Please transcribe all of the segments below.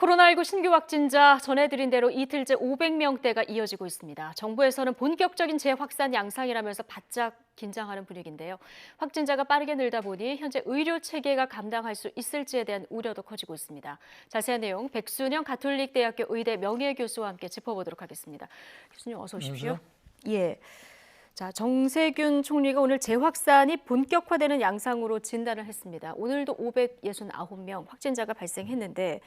코로나19 신규 확진자 전해드린 대로 이틀째 500명대가 이어지고 있습니다. 정부에서는 본격적인 재확산 양상이라면서 바짝 긴장하는 분위기인데요. 확진자가 빠르게 늘다 보니 현재 의료 체계가 감당할 수 있을지에 대한 우려도 커지고 있습니다. 자세한 내용 백순영 가톨릭대학교 의대 명예교수와 함께 짚어보도록 하겠습니다. 교수님 어서 오십시오. 예. 자, 정세균 총리가 오늘 재확산이 본격화되는 양상으로 진단을 했습니다. 오늘도 569명 확진자가 발생했는데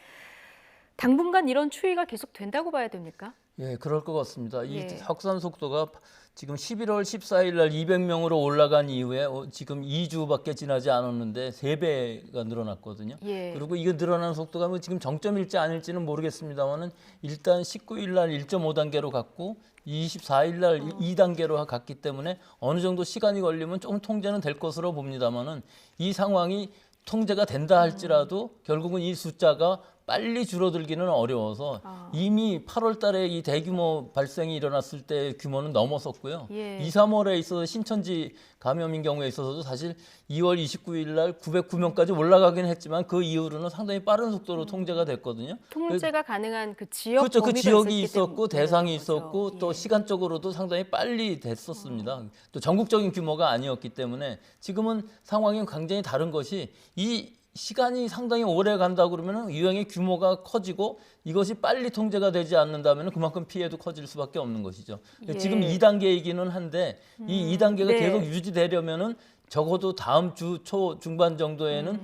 당분간 이런 추이가 계속 된다고 봐야 됩니까? 예, 그럴 것 같습니다. 이 확산 속도가 지금 11월 14일 날 200명으로 올라간 이후에 지금 2주밖에 지나지 않았는데 3배가 늘어났거든요. 그리고 이거 늘어나는 속도가 뭐 지금 정점일지 아닐지는 모르겠습니다만은 일단 19일 날 1.5단계로 갔고 24일 날 2단계로 갔기 때문에 어느 정도 시간이 걸리면 조금 통제는 될 것으로 봅니다만은 이 상황이 통제가 된다 할지라도 결국은 이 숫자가 빨리 줄어들기는 어려워서 이미 8월 달에 이 대규모 발생이 일어났을 때 규모는 넘어섰고요. 2, 3월에 있어서 신천지 감염인 경우에 있어서도 사실 2월 29일 날 909명까지 올라가긴 했지만 그 이후로는 상당히 빠른 속도로 통제가 됐거든요. 통제가 가능한 그 지역 그렇죠. 그 범위가 지역이 있었기 있었고 때문에 대상이 그런 거죠. 있었고 또 시간적으로도 상당히 빨리 됐었습니다. 또 전국적인 규모가 아니었기 때문에 지금은 상황이 굉장히 다른 것이 이 시간이 상당히 오래 간다 그러면 유행의 규모가 커지고 이것이 빨리 통제가 되지 않는다면 그만큼 피해도 커질 수밖에 없는 것이죠. 지금 2단계이기는 한데 이 2단계가 계속 유지되려면은 적어도 다음 주 초 중반 정도에는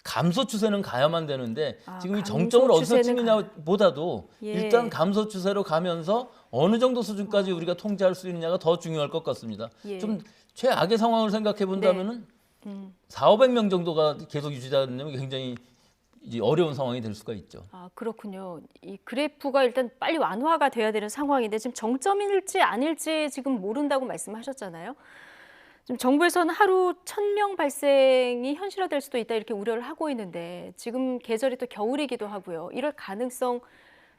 감소 추세는 가야만 되는데 지금 이 정점을 어디서 찍느냐보다도 일단 감소 추세로 가면서 어느 정도 수준까지 우리가 통제할 수 있느냐가 더 중요할 것 같습니다. 좀 최악의 상황을 생각해 본다면은 400~500명 정도가 계속 유지되면 굉장히 이제 어려운 상황이 될 수가 있죠. 아, 그렇군요. 이 그래프가 일단 빨리 완화가 돼야 되는 상황인데 지금 정점일지 아닐지 지금 모른다고 말씀하셨잖아요. 지금 정부에서는 하루 1,000명 발생이 현실화될 수도 있다 이렇게 우려를 하고 있는데 지금 계절이 또 겨울이기도 하고요. 이럴 가능성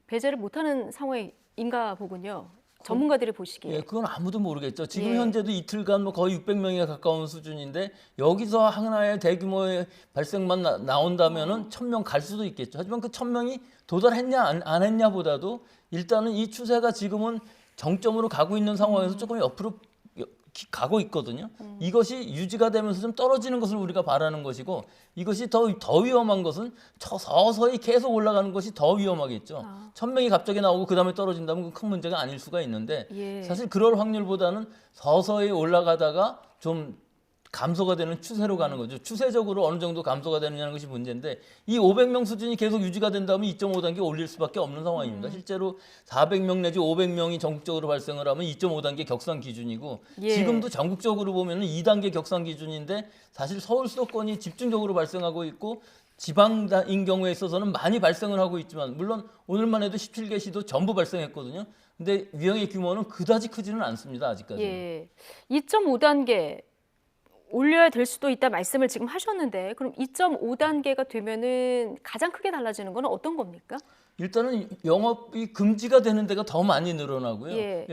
배제를 못하는 상황인가 보군요. 전문가들이 보시기에. 예, 그건 아무도 모르겠죠. 지금 현재도 이틀간 뭐 거의 600명에 가까운 수준인데 여기서 하나의 대규모의 발생만 나온다면은 1,000명 갈 수도 있겠죠. 하지만 그 1,000명이 도달했냐 안 했냐보다도 일단은 이 추세가 지금은 정점으로 가고 있는 상황에서 조금 옆으로 가고 있거든요. 이것이 유지가 되면서 좀 떨어지는 것을 우리가 바라는 것이고 이것이 더 위험한 것은 서서히 계속 올라가는 것이 더 위험하겠죠. 1,000명이 갑자기 나오고 그다음에 떨어진다면 그 큰 문제가 아닐 수가 있는데 사실 그럴 확률보다는 서서히 올라가다가 좀 감소가 되는 추세로 가는 거죠. 추세적으로 어느 정도 감소가 되느냐는 것이 문제인데 이 500명 수준이 계속 유지가 된다면 2.5단계 올릴 수밖에 없는 상황입니다. 실제로 400명 내지 500명이 전국적으로 발생을 하면 2.5단계 격상 기준이고 지금도 전국적으로 보면 2단계 격상 기준인데 사실 서울 수도권이 집중적으로 발생하고 있고 지방인 경우에 있어서는 많이 발생을 하고 있지만 물론 오늘만 해도 17개 시도 전부 발생했거든요. 근데 유행의 규모는 그다지 크지는 않습니다. 아직까지. 2.5단계 올려야 될 수도 있다 말씀을 지금 하셨는데 그럼 2.5단계가 되면은 가장 크게 달라지는 건 어떤 겁니까? 일단은 영업이 금지가 되는 데가 더 많이 늘어나고요.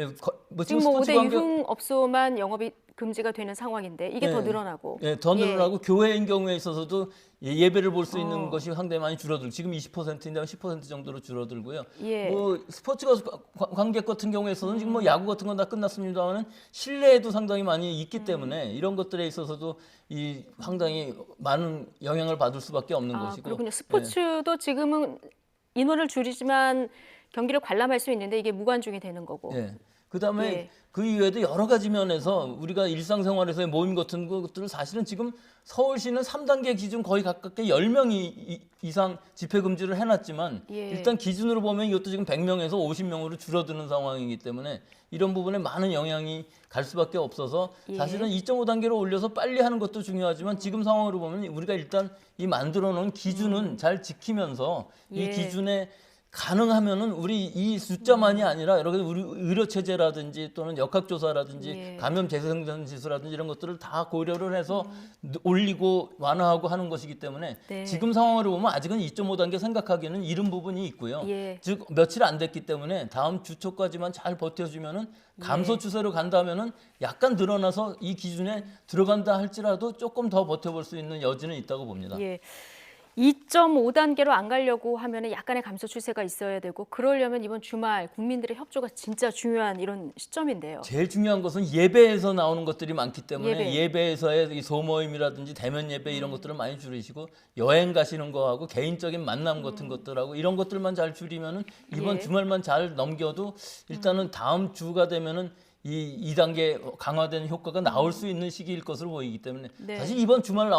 뭐 지금 뭐 5대 유흥업소만 영업이 금지가 되는 상황인데 이게 더 늘어나고. 더 늘어나고 교회인 경우에 있어서도 예배를 볼 수 있는 것이 상당히 많이 줄어들고 지금 20%인데 10% 정도로 줄어들고요. 뭐 스포츠 관객 같은 경우에 있어서는 지금 뭐 야구 같은 건 다 끝났습니다만은 실내에도 상당히 많이 있기 때문에 이런 것들에 있어서도 이 상당히 많은 영향을 받을 수밖에 없는 것이고. 그렇군요. 스포츠도 지금은 인원을 줄이지만 경기를 관람할 수 있는데 이게 무관중이 되는 거고. 그다음에 그 이외에도 여러 가지 면에서 우리가 일상생활에서의 모임 같은 것들을 사실은 지금 서울시는 3단계 기준 거의 가깝게 10명 이상 집회 금지를 해놨지만 일단 기준으로 보면 이것도 지금 100명에서 50명으로 줄어드는 상황이기 때문에 이런 부분에 많은 영향이 갈 수밖에 없어서 사실은 2.5단계로 올려서 빨리 하는 것도 중요하지만 지금 상황으로 보면 우리가 일단 이 만들어 놓은 기준은 잘 지키면서 이 기준에 가능하면은 우리 이 숫자만이 아니라 여러 가지 우리 의료 체제라든지 또는 역학조사라든지 감염 재생산 지수라든지 이런 것들을 다 고려를 해서 올리고 완화하고 하는 것이기 때문에 지금 상황으로 보면 아직은 2.5단계 생각하기에는 이른 부분이 있고요. 즉 며칠 안 됐기 때문에 다음 주 초까지만 잘 버텨주면은 감소 추세로 간다면은 약간 늘어나서 이 기준에 들어간다 할지라도 조금 더 버텨볼 수 있는 여지는 있다고 봅니다. 2.5단계로 안 가려고 하면 약간의 감소 추세가 있어야 되고 그러려면 이번 주말 국민들의 협조가 진짜 중요한 이런 시점인데요. 제일 중요한 것은 예배에서 나오는 것들이 많기 때문에 예배. 예배에서의 이 소모임이라든지 대면 예배 이런 것들을 많이 줄이시고 여행 가시는 거하고 개인적인 만남 같은 것들하고 이런 것들만 잘 줄이면은 이번 예. 주말만 잘 넘겨도 일단은 다음 주가 되면은 이 2단계 강화된 효과가 나올 수 있는 시기일 것으로 보이기 때문에 네. 사실 이번 주말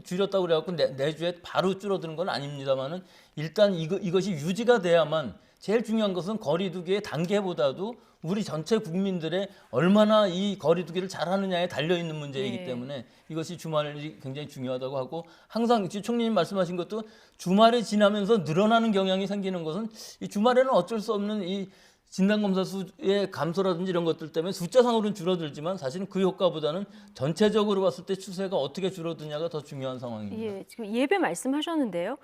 줄였다고 그래갖고 내주에 바로 줄어드는 건 아닙니다만은 일단 이것이 유지가 돼야만 제일 중요한 것은 거리두기의 단계보다도 우리 전체 국민들의 얼마나 이 거리두기를 잘하느냐에 달려있는 문제이기 예. 때문에 이것이 주말이 굉장히 중요하다고 하고 항상 총리님 말씀하신 것도 주말이 지나면서 늘어나는 경향이 생기는 것은 이 주말에는 어쩔 수 없는 이 진단검사 수의 감소라든지 이런 것들 때문에 숫자상으로는 줄어들지만 사실은 그 효과보다는 전체적으로 봤을 때 추세가 어떻게 줄어드냐가 더 중요한 상황입니다. 예, 지금 예배 말씀하셨는데요.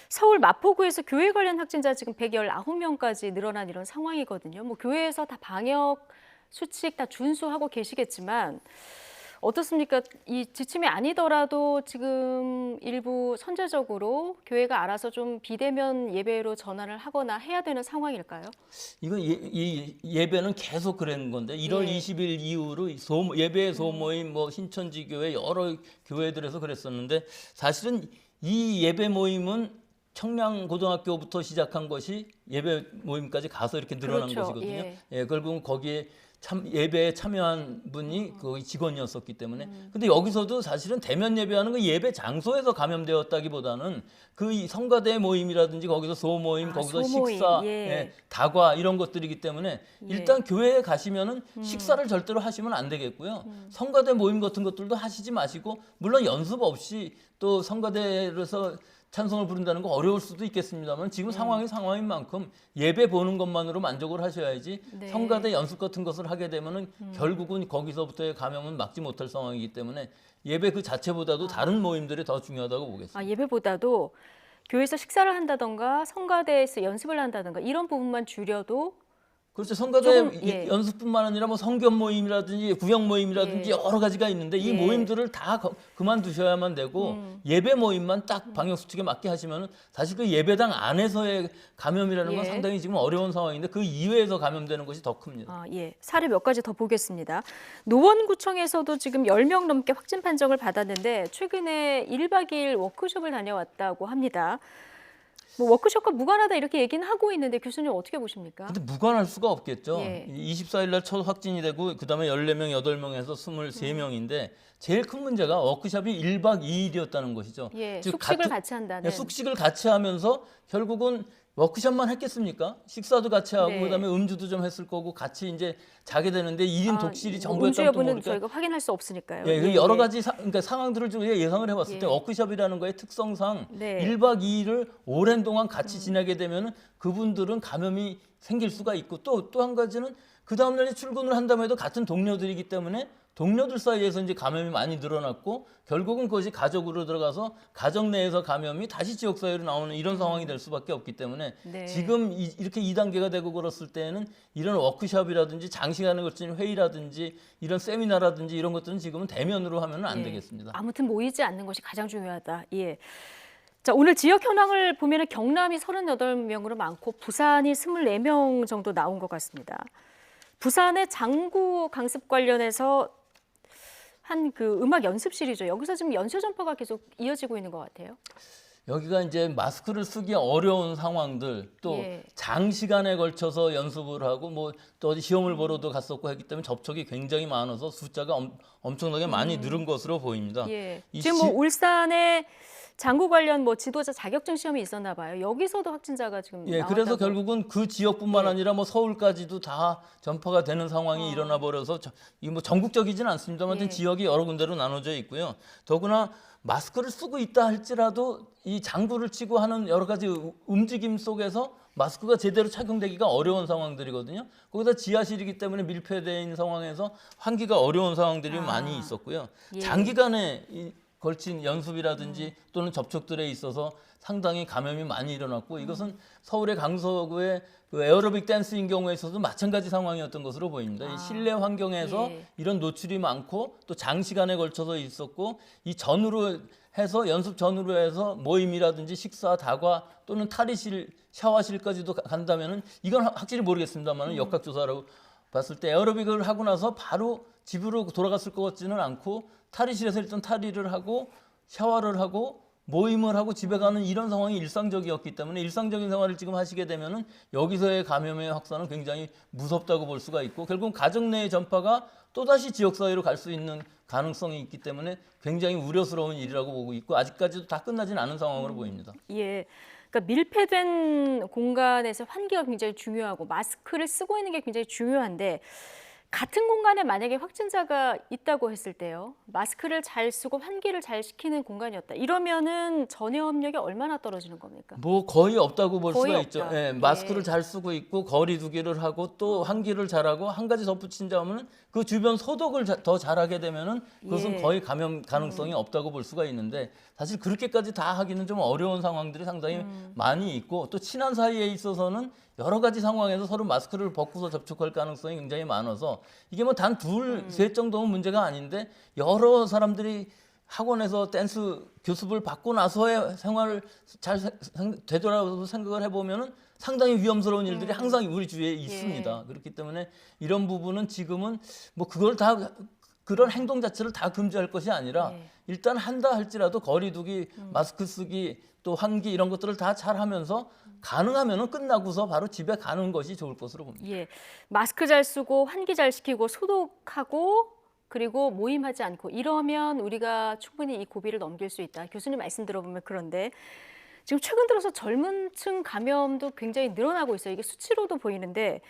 서울 마포구에서 교회 관련 확진자 지금 119명까지 늘어난 이런 상황이거든요. 뭐 교회에서 다 방역 수칙 다 준수하고 계시겠지만 어떻습니까? 이 지침이 아니더라도 지금 일부 선제적으로 교회가 알아서 좀 비대면 예배로 전환을 하거나 해야 되는 상황일까요? 이거 이 예배는 계속 그런 건데 1월 예. 20일 이후로 예배 소모임 뭐 신천지 교회 여러 교회들에서 그랬었는데 사실은 이 예배 모임은 청량고등학교부터 시작한 것이 예배 모임까지 가서 이렇게 늘어난 그렇죠. 것이거든요. 예. 예, 결국은 거기에 예배에 참여한 분이 거기 직원이었었기 때문에 근데 여기서도 사실은 대면 예배하는 그 예배 장소에서 감염되었다기보다는 그 이 성가대 모임이라든지 거기서 소모임, 거기서 소모임. 식사, 예. 예, 다과 이런 것들이기 때문에 일단 교회에 가시면은 식사를 절대로 하시면 안 되겠고요. 성가대 모임 같은 것들도 하시지 마시고 물론 연습 없이 또 성가대에서 찬송을 부른다는 거 어려울 수도 있겠습니다만 지금 상황이 상황인 만큼 예배 보는 것만으로 만족을 하셔야지 네. 성가대 연습 같은 것을 하게 되면은 결국은 거기서부터의 감염은 막지 못할 상황이기 때문에 예배 그 자체보다도 다른 모임들이 더 중요하다고 보겠습니다. 예배보다도 교회에서 식사를 한다던가 성가대에서 연습을 한다던가 이런 부분만 줄여도 그렇죠. 성가대 조금, 예. 연습뿐만 아니라 뭐 성견 모임이라든지 구역 모임이라든지 예. 여러 가지가 있는데 이 예. 모임들을 다 그만두셔야만 되고 예배 모임만 딱 방역 수칙에 맞게 하시면은 사실 그 예배당 안에서의 감염이라는 건 예. 상당히 지금 어려운 상황인데 그 이외에서 감염되는 것이 더 큽니다. 예. 사례 몇 가지 더 보겠습니다. 노원구청에서도 지금 10명 넘게 확진 판정을 받았는데 최근에 1박 2일 워크숍을 다녀왔다고 합니다. 뭐 워크숍과 무관하다 이렇게 얘기는 하고 있는데 교수님 어떻게 보십니까? 근데 무관할 수가 없겠죠. 예. 24일 날 첫 확진이 되고 그다음에 14명, 8명에서 23명인데 제일 큰 문제가 워크숍이 1박 2일이었다는 것이죠. 예, 즉 숙식을 같이 한다는. 숙식을 같이 하면서 결국은 워크숍만 했겠습니까? 식사도 같이 하고 네. 그다음에 음주도 좀 했을 거고 같이 이제 자게 되는데 1인 독실이 음주 정부였다는 또 여부는 모르니까 저희가 확인할 수 없으니까요. 예, 예, 여러 예. 가지 그러니까 상황들을 좀 예상을 해봤을 예. 때 워크숍이라는 거의 특성상 네. 1박 2일을 오랜 동안 같이 지내게 되면 그분들은 감염이 생길 수가 있고 또 한 가지는 그 다음날에 출근을 한다고 해도 같은 동료들이기 때문에 동료들 사이에서 이제 감염이 많이 늘어났고 결국은 그것이 가족으로 들어가서 가정 내에서 감염이 다시 지역 사회로 나오는 이런 상황이 될 수밖에 없기 때문에 네. 지금 이렇게 2단계가 되고 그랬을 때는 이런 워크숍이라든지 장시간에 걸친 회의라든지 이런 세미나라든지 이런 것들은 지금은 대면으로 하면 안 예. 되겠습니다. 아무튼 모이지 않는 것이 가장 중요하다. 예. 자, 오늘 지역 현황을 보면 경남이 38명으로 많고 부산이 24명 정도 나온 것 같습니다. 부산의 장구 강습 관련해서 한 그 음악 연습실이죠. 여기서 지금 연쇄 전파가 계속 이어지고 있는 것 같아요. 여기가 이제 마스크를 쓰기 어려운 상황들 또 예. 장시간에 걸쳐서 연습을 하고 뭐 또 어디 시험을 보러도 갔었고 했기 때문에 접촉이 굉장히 많아서 숫자가 엄청나게 많이 늘은 것으로 보입니다. 예. 이 지금 뭐 울산에 장구 관련 뭐 지도자 자격증 시험이 있었나 봐요. 여기서도 확진자가 지금 예, 나왔다고. 그래서 결국은 그 지역뿐만 예. 아니라 뭐 서울까지도 다 전파가 되는 상황이 일어나 버려서 이 뭐 전국적이진 않습니다만 예. 지역이 여러 군데로 나눠져 있고요. 더구나 마스크를 쓰고 있다 할지라도 이 장구를 치고 하는 여러 가지 움직임 속에서 마스크가 제대로 착용되기가 어려운 상황들이거든요. 거기다 지하실이기 때문에 밀폐되어 있는 상황에서 환기가 어려운 상황들이 많이 있었고요. 예. 장기간에 걸친 연습이라든지 또는 접촉들에 있어서 상당히 감염이 많이 일어났고 이것은 서울의 강서구의 그 에어로빅 댄스인 경우에 있어서도 마찬가지 상황이었던 것으로 보입니다. 이 실내 환경에서 예. 이런 노출이 많고 또 장시간에 걸쳐서 있었고 이 전후로 해서 연습 전후로 해서 모임이라든지 식사, 다과 또는 탈의실, 샤워실까지도 간다면은 이건 확실히 모르겠습니다만 역학조사라고 봤을 때 에어로빅을 하고 나서 바로 집으로 돌아갔을 것 같지는 않고 탈의실에서 일단 탈의를 하고 샤워를 하고 모임을 하고 집에 가는 이런 상황이 일상적이었기 때문에 일상적인 생활을 지금 하시게 되면은 여기서의 감염의 확산은 굉장히 무섭다고 볼 수가 있고 결국 가정 내의 전파가 또다시 지역사회로 갈 수 있는 가능성이 있기 때문에 굉장히 우려스러운 일이라고 보고 있고 아직까지도 다 끝나진 않은 상황으로 보입니다. 예. 그러니까 밀폐된 공간에서 환기가 굉장히 중요하고 마스크를 쓰고 있는 게 굉장히 중요한데 같은 공간에 만약에 확진자가 있다고 했을 때요. 마스크를 잘 쓰고 환기를 잘 시키는 공간이었다. 이러면은 전염력이 얼마나 떨어지는 겁니까? 뭐 거의 없다고 볼 거의 수가 없다. 있죠. 예, 마스크를 잘 쓰고 있고 거리 두기를 하고 또 환기를 잘하고 한 가지 덧붙인 점은 그 주변 소독을 더 잘하게 되면은 그것은 예. 거의 감염 가능성이 없다고 볼 수가 있는데 사실 그렇게까지 다 하기는 좀 어려운 상황들이 상당히 많이 있고 또 친한 사이에 있어서는 여러 가지 상황에서 서로 마스크를 벗고서 접촉할 가능성이 굉장히 많아서 이게 뭐 단 둘, 셋 정도면 문제가 아닌데 여러 사람들이 학원에서 댄스 교습을 받고 나서의 생활을 잘 되돌아서 생각을 해보면은 상당히 위험스러운 일들이 항상 우리 주위에 있습니다. 그렇기 때문에 이런 부분은 지금은 뭐 그걸 다 그런 행동 자체를 다 금지할 것이 아니라 일단 한다 할지라도 거리두기, 마스크 쓰기, 또 환기 이런 것들을 다 잘하면서 가능하면은 끝나고서 바로 집에 가는 것이 좋을 것으로 봅니다. 예. 마스크 잘 쓰고 환기 잘 시키고 소독하고 그리고 모임하지 않고 이러면 우리가 충분히 이 고비를 넘길 수 있다. 교수님 말씀 들어보면 그런데 지금 최근 들어서 젊은 층 감염도 굉장히 늘어나고 있어요. 이게 수치로도 보이는데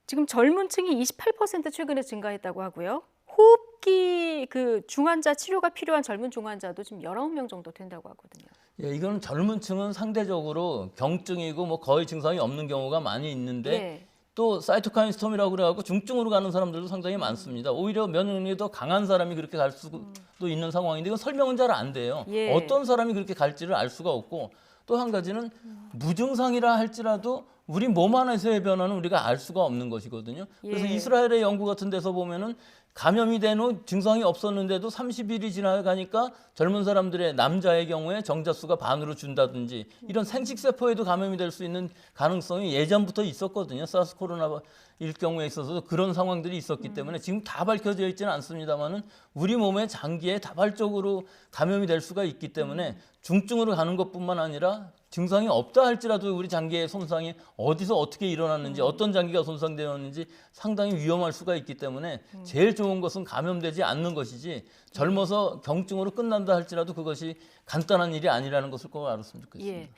지금 젊은 층이 28% 최근에 증가했다고 하고요. 호흡기 그 중환자 치료가 필요한 젊은 중환자도 지금 19명 정도 된다고 하거든요. 예, 이건 젊은 층은 상대적으로 경증이고 뭐 거의 증상이 없는 경우가 많이 있는데 예. 또 사이토카인 스톰이라고 그래갖고 중증으로 가는 사람들도 상당히 많습니다. 오히려 면역력이 더 강한 사람이 그렇게 갈 수도 있는 상황인데 이건 설명은 잘 안 돼요. 예. 어떤 사람이 그렇게 갈지를 알 수가 없고 또 한 가지는 무증상이라 할지라도 우리 몸 안에서의 변화는 우리가 알 수가 없는 것이거든요. 그래서 예. 이스라엘의 연구 같은 데서 보면은 감염이 된 후 증상이 없었는데도 30일이 지나가니까 젊은 사람들의 남자의 경우에 정자수가 반으로 준다든지 이런 생식세포에도 감염이 될 수 있는 가능성이 예전부터 있었거든요. 사스 코로나일 경우에 있어서도 그런 상황들이 있었기 때문에 지금 다 밝혀져 있지는 않습니다만은 우리 몸의 장기에 다발적으로 감염이 될 수가 있기 때문에 중증으로 가는 것뿐만 아니라 증상이 없다 할지라도 우리 장기의 손상이 어디서 어떻게 일어났는지 어떤 장기가 손상되었는지 상당히 위험할 수가 있기 때문에 제일 좋은 것은 감염되지 않는 것이지 젊어서 경증으로 끝난다 할지라도 그것이 간단한 일이 아니라는 것을 꼭 알았으면 좋겠습니다. 예.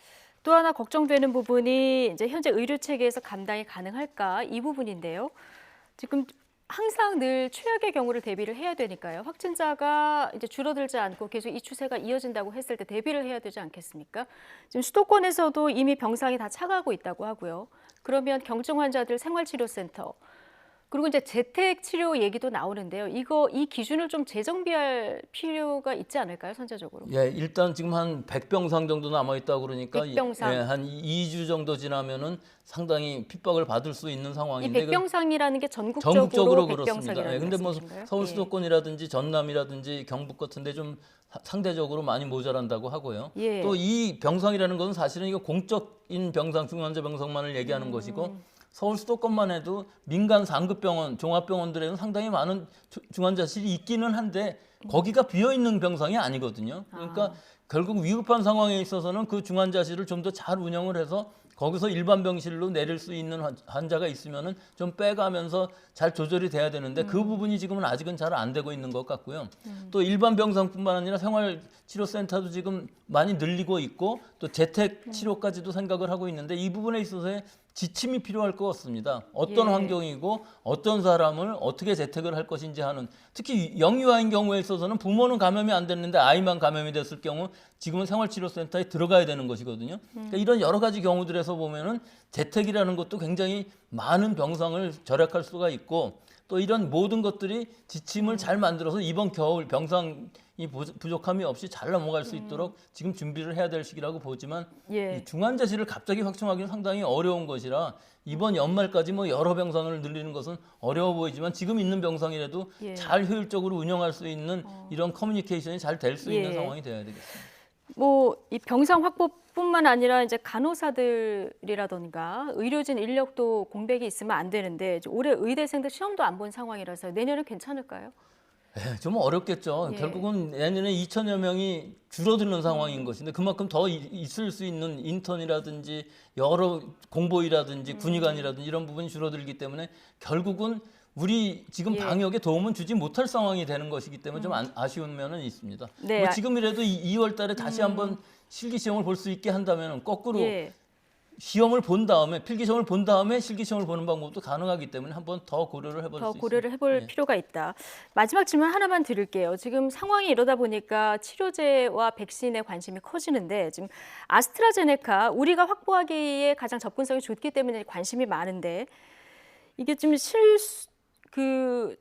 또 하나 걱정되는 부분이 이제 현재 의료 체계에서 감당이 가능할까 이 부분인데요. 지금 항상 늘 최악의 경우를 대비를 해야 되니까요. 확진자가 이제 줄어들지 않고 계속 이 추세가 이어진다고 했을 때 대비를 해야 되지 않겠습니까? 지금 수도권에서도 이미 병상이 다 차가고 있다고 하고요. 그러면 경증 환자들 생활치료센터 그리고 이제 재택 치료 얘기도 나오는데요. 이 기준을 좀 재정비할 필요가 있지 않을까요, 선제적으로? 예, 일단 지금 한 100병상 정도 남아 있다고 그러니까 100병상. 예, 한 2주 정도 지나면은 상당히 핍박을 받을 수 있는 이 상황인데 100병상이라는 게 전국적으로 그렇습니다. 100병상이라는 예, 근데 뭐 말씀이신가요? 서울 예. 수도권이라든지 전남이라든지 경북 같은데 좀 상대적으로 많이 모자란다고 하고요. 예. 또 이 병상이라는 것은 사실은 이거 공적인 병상, 중환자 병상만을 얘기하는 것이고 서울 수도권만 해도 민간 상급병원, 종합병원들에는 상당히 많은 중환자실이 있기는 한데 거기가 비어 있는 병상이 아니거든요. 그러니까 결국 위급한 상황에 있어서는 그 중환자실을 좀 더 잘 운영을 해서 거기서 일반 병실로 내릴 수 있는 환자가 있으면은 좀 빼가면서 잘 조절이 돼야 되는데 그 부분이 지금은 아직은 잘 안 되고 있는 것 같고요. 또 일반 병상뿐만 아니라 생활치료센터도 지금 많이 늘리고 있고 또 재택 치료까지도 생각을 하고 있는데 이 부분에 있어서의 지침이 필요할 것 같습니다. 어떤 예. 환경이고 어떤 사람을 어떻게 재택을 할 것인지 하는 특히 영유아인 경우에 있어서는 부모는 감염이 안 됐는데 아이만 감염이 됐을 경우 지금은 생활치료센터에 들어가야 되는 것이거든요. 그러니까 이런 여러 가지 경우들에서 보면은 재택이라는 것도 굉장히 많은 병상을 절약할 수가 있고 또 이런 모든 것들이 지침을 잘 만들어서 이번 겨울 병상이 부족함이 없이 잘 넘어갈 수 있도록 지금 준비를 해야 될 시기라고 보지만 예. 이 중환자실을 갑자기 확충하기는 상당히 어려운 것이라 이번 연말까지 뭐 여러 병상을 늘리는 것은 어려워 보이지만 지금 있는 병상이라도 예. 잘 효율적으로 운영할 수 있는 이런 커뮤니케이션이 잘 될 수 있는 예. 상황이 되어야 되겠습니다. 뭐 이 병상 확보뿐만 아니라 이제 간호사들이라던가 의료진 인력도 공백이 있으면 안 되는데 올해 의대생들 시험도 안 본 상황이라서 내년은 괜찮을까요? 좀 어렵겠죠. 예. 결국은 내년에 2천여 명이 줄어드는 상황인 것인데 그만큼 더 있을 수 있는 인턴이라든지 여러 공보이라든지 군의관이라든지 이런 부분이 줄어들기 때문에 결국은 우리 지금 예. 방역에 도움은 주지 못할 상황이 되는 것이기 때문에 좀 아쉬운 면은 있습니다. 네. 뭐 지금이라도 2월 달에 다시 한번 실기 시험을 볼 수 있게 한다면 거꾸로 예. 시험을 본 다음에 필기 시험을 본 다음에 실기 시험을 보는 방법도 가능하기 때문에 한번 더 고려를 해볼 수 더 있습니다. 고려를 해볼 예. 필요가 있다. 마지막 질문 하나만 드릴게요. 지금 상황이 이러다 보니까 치료제와 백신에 관심이 커지는데 지금 아스트라제네카 우리가 확보하기에 가장 접근성이 좋기 때문에 관심이 많은데 이게 좀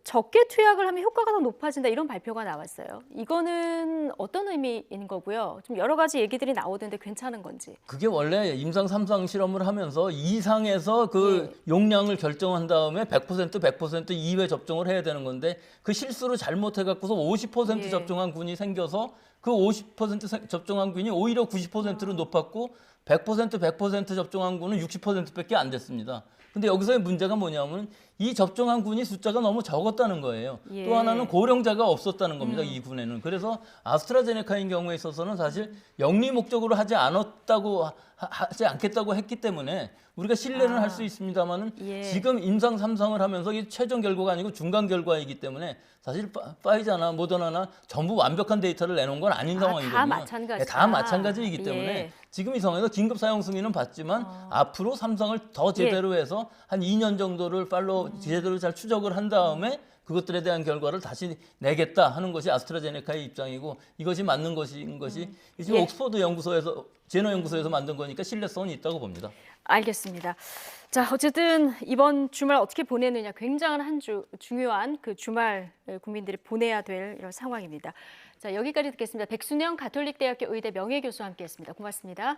적게 투약을 하면 효과가 더 높아진다 이런 발표가 나왔어요. 이거는 어떤 의미인 거고요? 좀 여러 가지 얘기들이 나오던데 괜찮은 건지. 그게 원래 임상 3상 실험을 하면서 이상에서 그 예. 용량을 결정한 다음에 100% 2회 접종을 해야 되는 건데 그 실수를 잘못해 갖고서 50% 예. 접종한 군이 생겨서 그 50% 접종한 군이 오히려 90%로 높았고 100% 접종한 군은 60%밖에 안 됐습니다. 근데 여기서의 문제가 뭐냐면 이 접종한 군이 숫자가 너무 적었다는 거예요. 예. 또 하나는 고령자가 없었다는 겁니다. 이 군에는. 그래서 아스트라제네카인 경우에 있어서는 사실 영리 목적으로 하지 않겠다고 했기 때문에 우리가 신뢰는 할 수 있습니다만은 예. 지금 임상 3상을 하면서 이 최종 결과가 아니고 중간 결과이기 때문에 사실 파이자나 모더나나 전부 완벽한 데이터를 내놓은 건 아닌 상황이거든요. 다 마찬가지다. 다 마찬가지이기 때문에 예. 지금 이 상황에서 긴급 사용 승인은 받지만 앞으로 3상을 더 제대로 해서 한 2년 정도를 제대로 잘 추적을 한 다음에 그것들에 대한 결과를 다시 내겠다 하는 것이 아스트라제네카의 입장이고 이것이 맞는 것인 것이 지금 예. 옥스퍼드 연구소에서 제너 연구소에서 만든 거니까 신뢰성이 있다고 봅니다. 알겠습니다. 자, 어쨌든 이번 주말 어떻게 보내느냐 굉장한 중요한 그 주말 국민들이 보내야 될 이런 상황입니다. 자, 여기까지 듣겠습니다. 백순영 가톨릭대학교 의대 명예교수와 함께했습니다. 고맙습니다.